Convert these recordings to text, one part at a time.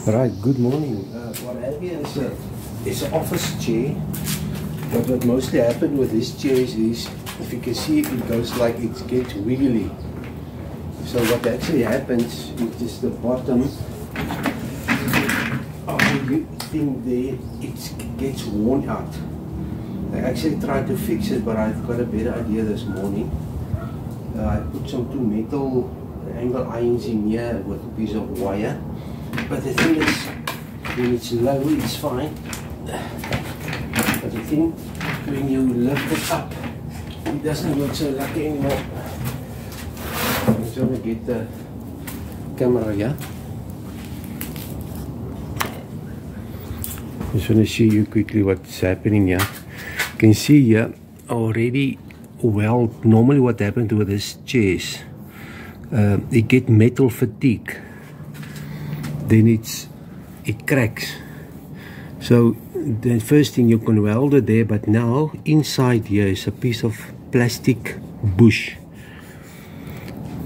Right, good morning. What I have here is an office chair. But what mostly happened with this chair is, if you can see, it goes like it gets wiggly. So what actually happens is just the bottom of the thing there, it gets worn out. I actually tried to fix it, but I've got a better idea this morning. I put some two metal angle irons in here with a piece of wire. But the thing is, when it's low, it's fine. But the thing, when you lift it up, it doesn't look so lucky anymore. I'm just going to get the camera here. I just want to show you quickly what's happening here. You can see here already, well, normally what happened with this chairs, it get metal fatigue. Then it cracks. So the first thing, you can weld it there, but now inside here is a piece of plastic bush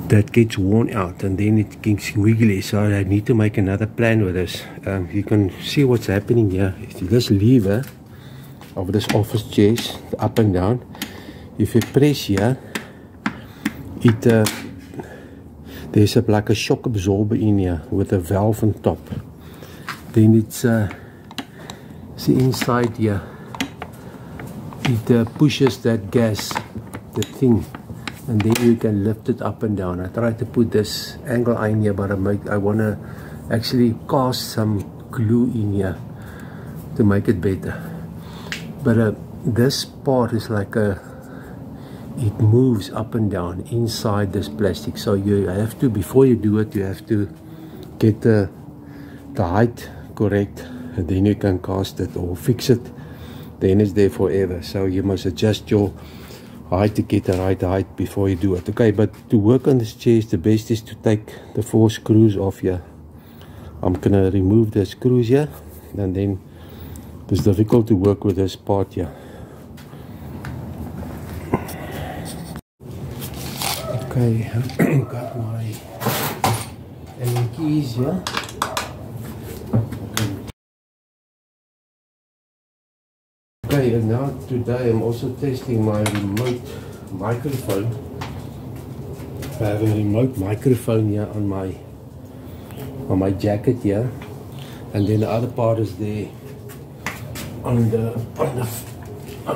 that gets worn out, and then it gets wiggly. So I need to make another plan with this. You can see what's happening here. This lever of this office chairs, up and down, if you press here, there's like a shock absorber in here with a valve on top. Then it's see inside here, it pushes that gas, the thing, and then you can lift it up and down. I tried to put this angle iron here, but I want to actually cast some glue in here to make it better. But this part is like it moves up and down inside this plastic, so you have to, before you do it, you have to get the height correct, and then you can cast it or fix it. Then it's there forever. So you must adjust your height to get the right height before you do it. Okay, but to work on this chair, the best is to take the 4 screws off here. I'm gonna remove the screws here, and then it's difficult to work with this part here. Okay, I've got my Allen keys here. Okay, and now today I'm also testing my remote microphone. I have a remote microphone here on my jacket here, and then the other part is there on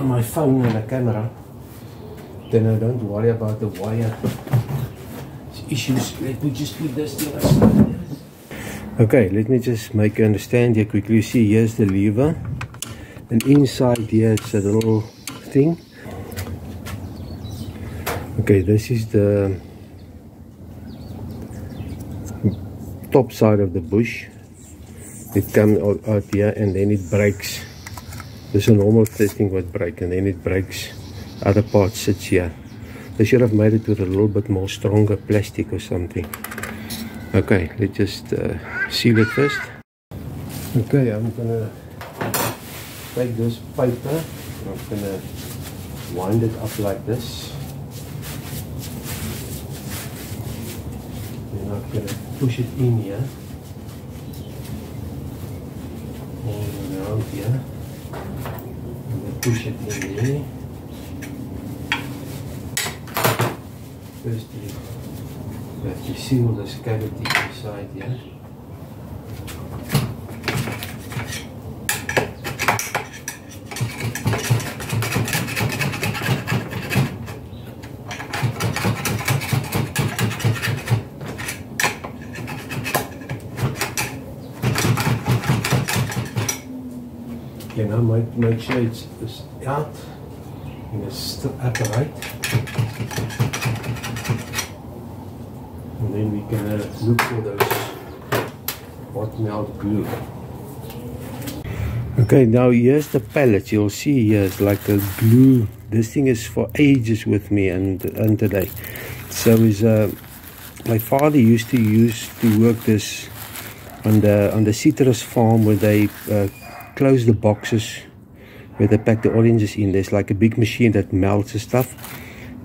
my phone and the camera. Then I don't worry about the wire issues. Let me just put this thing aside. Okay, let me just make you understand here quickly. You see, here's the lever, and inside here it's a little thing. Okay, this is the top side of the bush. It comes out here, and then it breaks. This is a normal thing would break, and then it breaks. Other part sits here. They should have made it with a little bit more stronger plastic or something. Okay, let's just seal it first. Okay, I'm gonna take this paper, I'm gonna wind it up like this. Then I'm gonna push it in here, all around here, and then push it in there. First, you have to seal this cavity inside here. Okay, now make sure it's out and it's still upright. And then we can look for those hot melt glue. Okay, now here's the pallet. You'll see here it's like a glue. This thing is for ages with me and today. So is my father used to work this on the citrus farm, where they close the boxes where they pack the oranges in. There's like a big machine that melts the stuff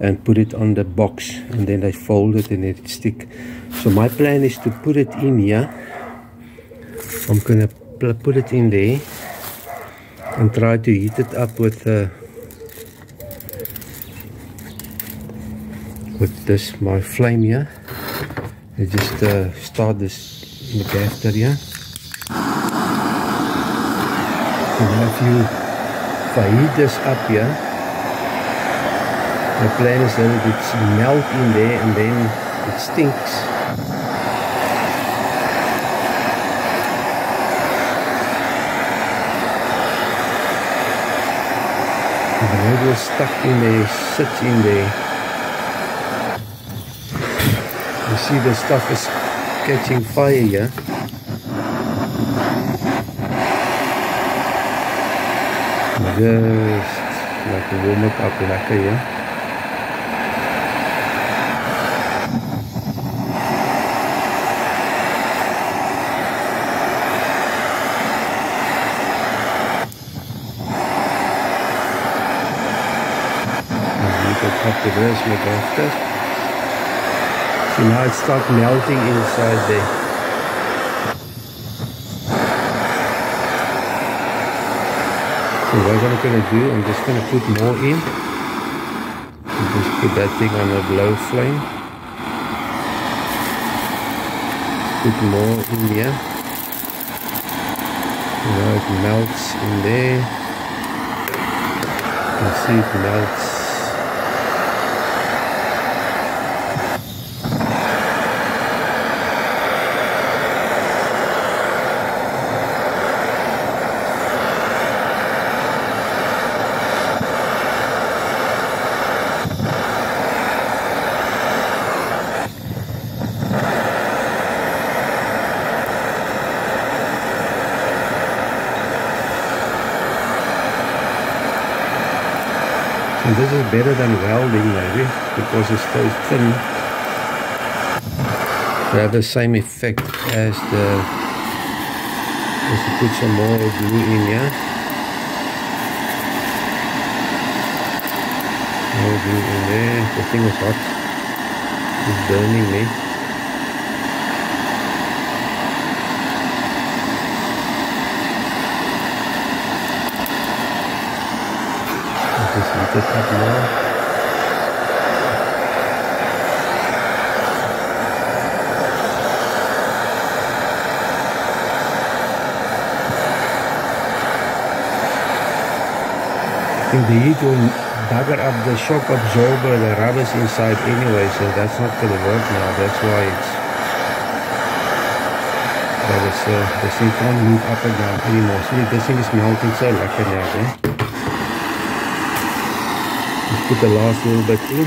and put it on the box, and then they fold it and it stick. So my plan is to put it in here I'm gonna put it in there and try to heat it up with this my flame here. I just start this in the gas area. So now if I heat this up here, the plan is that it's melt in there and then it stinks. The road was stuck in there, sits in there. You see the stuff is catching fire here. Just like warm it up lekker here. Up to this met after. So now it starts melting inside there. So what I'm going to do, I'm just going to put more in. Just put that thing on a low flame. Put more in here. Now it melts in there. You can see it melts. And this is better than welding maybe, because it's so thin to have the same effect as you put some more glue in here. More glue in there. The thing is hot. It's burning me. Just heat it up more. I think the heat will bugger up the shock absorber, the rubber's inside anyway, so that's not going to work now. That's why this thing can't move up and down anymore. See, this thing is melting so lekker now, eh? Put the last little bit in.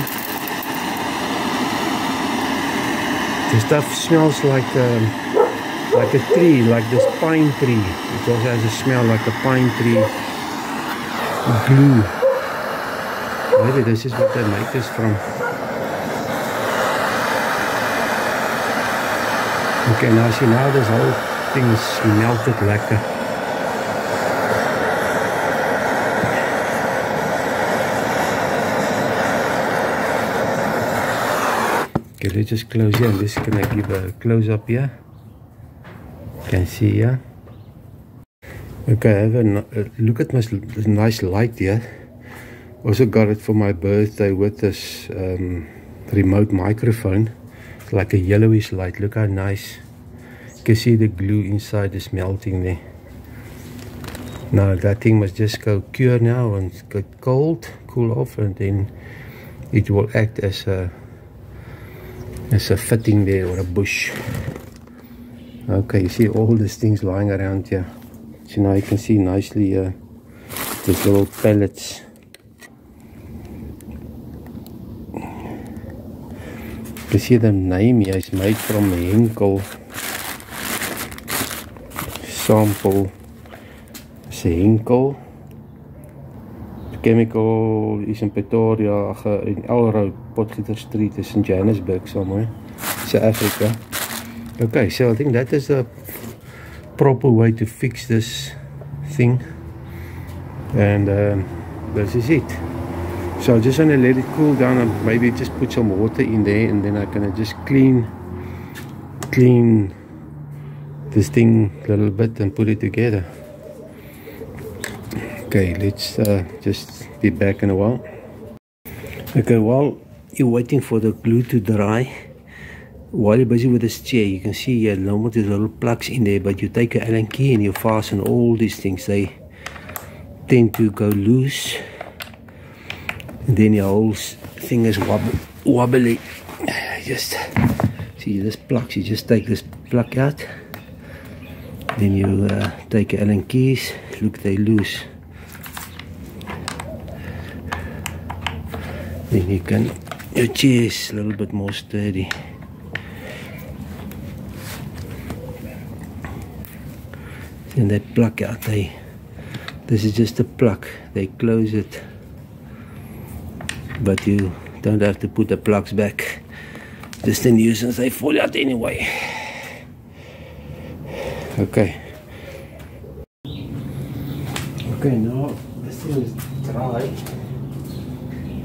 The stuff smells like a tree, like this pine tree. It also has a smell like a pine tree glue. Maybe this is what they make this from. Okay, now see, now this whole thing is melted lekker. Okay, let's just close here. I'm just going to give a close up here. You can see here. Okay, I have a look at this nice light here. Also got it for my birthday with this remote microphone. It's like a yellowish light. Look how nice. You can see the glue inside is melting there. Now that thing must just go cure now and get cold, cool off, and then it will act as a fitting there, or a bush. Okay, you see all these things lying around here. So now you can see nicely these little pellets. You can see the name here is made from Henkel sample. It's a Henkel. The chemical is in Pretoria, in Elroad, Potgieter Street, is in Johannesburg somewhere, South Africa. Okay, so I think that is the proper way to fix this thing, and this is it. So I'm just going to let it cool down and maybe just put some water in there, and then I'm going to just clean this thing a little bit and put it together. Okay, let's just be back in a while. Okay, while you're waiting for the glue to dry, while you're busy with this chair, you can see here normal there's little plugs in there, but you take an Allen key and you fasten all these things. They tend to go loose, and then your whole thing is wobbly. Just see this plug, you just take this plug out, then you take your Allen keys. Look, they loose. Then you can, your chair is a little bit more sturdy. And they plug out, this is just a plug, they close it, but you don't have to put the plugs back. Just a nuisance, they fall out anyway. Okay, now this thing is dry.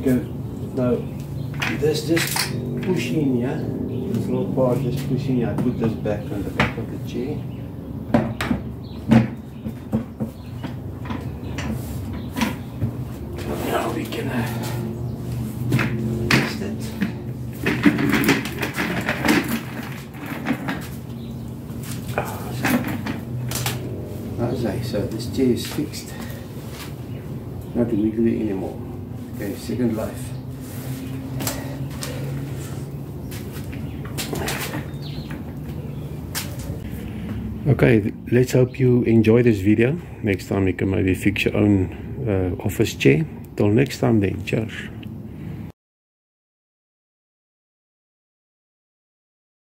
Good. Now this just push in here, this little part just push in here. I put this back on the back of the chair. Now we can test it. So this chair is fixed, not wiggly anymore. Okay, second life. Okay, let's hope you enjoy this video. Next time you can maybe fix your own office chair. Till next time then, cheers.